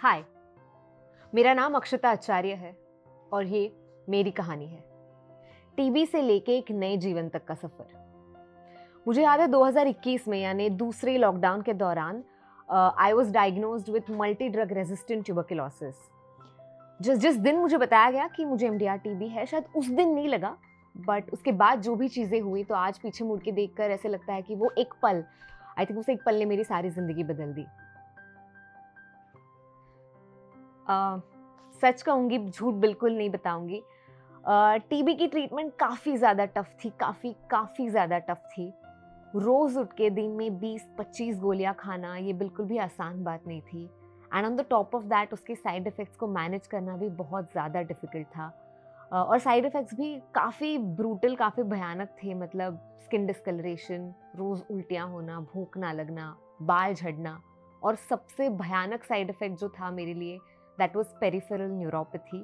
हाय, मेरा नाम अक्षता आचार्य है और ये मेरी कहानी है। टीबी से लेके एक नए जीवन तक का सफर। मुझे याद है 2021 में यानी दूसरे लॉकडाउन के दौरान I was diagnosed with multi drug resistant tuberculosis. जिस जिस दिन मुझे बताया गया कि मुझे एमडीआर टीबी है, शायद उस दिन नहीं लगा, बट उसके बाद जो भी चीज़ें हुई तो आज पीछे मुड़ के देखकर ऐसे लगता है कि वो एक पल, आई थिंक उस एक पल ने मेरी सारी ज़िंदगी बदल दी। सच कहूँगी, झूठ बिल्कुल नहीं बताऊँगी। टीबी की ट्रीटमेंट काफ़ी ज़्यादा टफ थी, काफ़ी ज़्यादा टफ थी। रोज़ उठ के दिन में 20-25 गोलियाँ खाना ये बिल्कुल भी आसान बात नहीं थी। And on the top of that उसके साइड इफ़ेक्ट्स को मैनेज करना भी बहुत ज़्यादा डिफ़िकल्ट था। और साइड इफ़ेक्ट्स भी काफ़ी ब्रूटल, काफ़ी भयानक थे। मतलब स्किन डिस्कलरेशन, रोज़ उल्टियाँ होना, भूख ना लगना, बाल झड़ना और सबसे भयानक साइड इफ़ेक्ट जो था मेरे लिए, दैट वाज पेरिफेरल न्यूरोपैथी।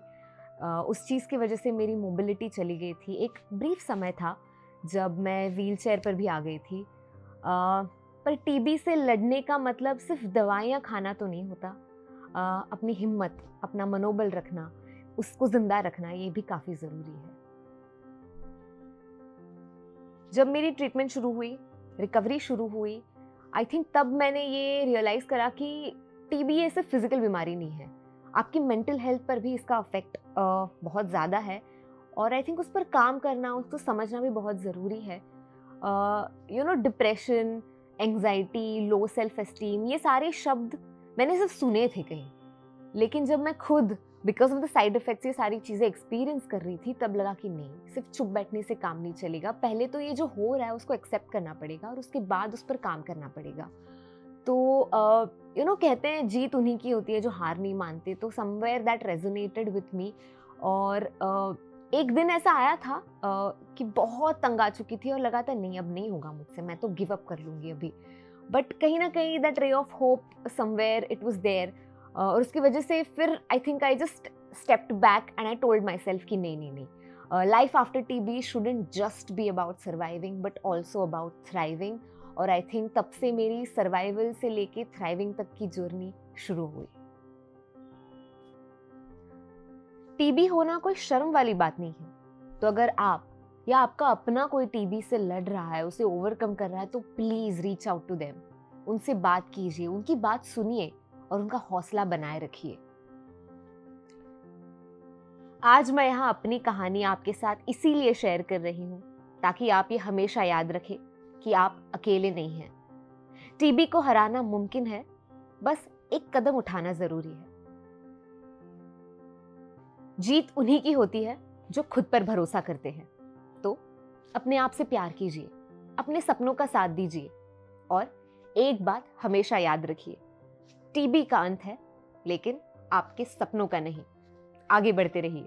उस चीज़ की वजह से मेरी मोबिलिटी चली गई थी। एक ब्रीफ समय था जब मैं व्हीलचेयर पर भी आ गई थी। पर टीबी से लड़ने का मतलब सिर्फ दवाइयाँ खाना तो नहीं होता। अपनी हिम्मत, अपना मनोबल रखना, उसको ज़िंदा रखना, ये भी काफ़ी ज़रूरी है। जब मेरी ट्रीटमेंट शुरू हुई, रिकवरी शुरू हुई, आई थिंक तब मैंने ये रियलाइज़ करा कि टीबी ये सिर्फ फिज़िकल बीमारी नहीं है। आपकी मेंटल हेल्थ पर भी इसका इफ़ेक्ट बहुत ज़्यादा है और आई थिंक उस पर काम करना, उसको समझना भी बहुत ज़रूरी है। Depression, anxiety, low self esteem, ये सारे शब्द मैंने सिर्फ सुने थे कहीं, लेकिन जब मैं खुद because of the side effects ये सारी चीज़ें एक्सपीरियंस कर रही थी, तब लगा कि नहीं, सिर्फ चुप बैठने से काम नहीं चलेगा। पहले तो ये जो हो रहा है उसको एक्सेप्ट करना पड़ेगा और उसके बाद उस पर काम करना पड़ेगा। तो कहते हैं जीत उन्हीं की होती है जो हार नहीं मानते। तो somewhere that resonated with me. और एक दिन ऐसा आया था कि बहुत तंग आ चुकी थी और लगा था नहीं, अब नहीं होगा मुझसे, मैं तो गिव अप कर लूँगी अभी। बट कहीं ना कहीं that ray of hope somewhere it was there. और उसकी वजह से फिर I think I just stepped back and I told myself कि नहीं नहीं नहीं, life after TB shouldn't just be about surviving but also about thriving. और आई थिंक तब से मेरी सर्वाइवल से लेके थ्राइविंग तक की जर्नी शुरू हुई। टीबी होना कोई शर्म वाली बात नहीं है। तो अगर आप या आपका अपना कोई टीबी से लड़ रहा है, उसे ओवरकम कर रहा है, तो please reach out to them. उनसे बात कीजिए, उनकी बात सुनिए और उनका हौसला बनाए रखिए। आज मैं यहाँ अपनी कहानी आपके साथ इसीलिए शेयर कर रही हूँ ताकि आप ये हमेशा याद रखें कि आप अकेले नहीं हैं। टीबी को हराना मुमकिन है, बस एक कदम उठाना जरूरी है। जीत उन्हीं की होती है जो खुद पर भरोसा करते हैं। तो अपने आप से प्यार कीजिए, अपने सपनों का साथ दीजिए और एक बात हमेशा याद रखिए, टीबी का अंत है लेकिन आपके सपनों का नहीं। आगे बढ़ते रहिए।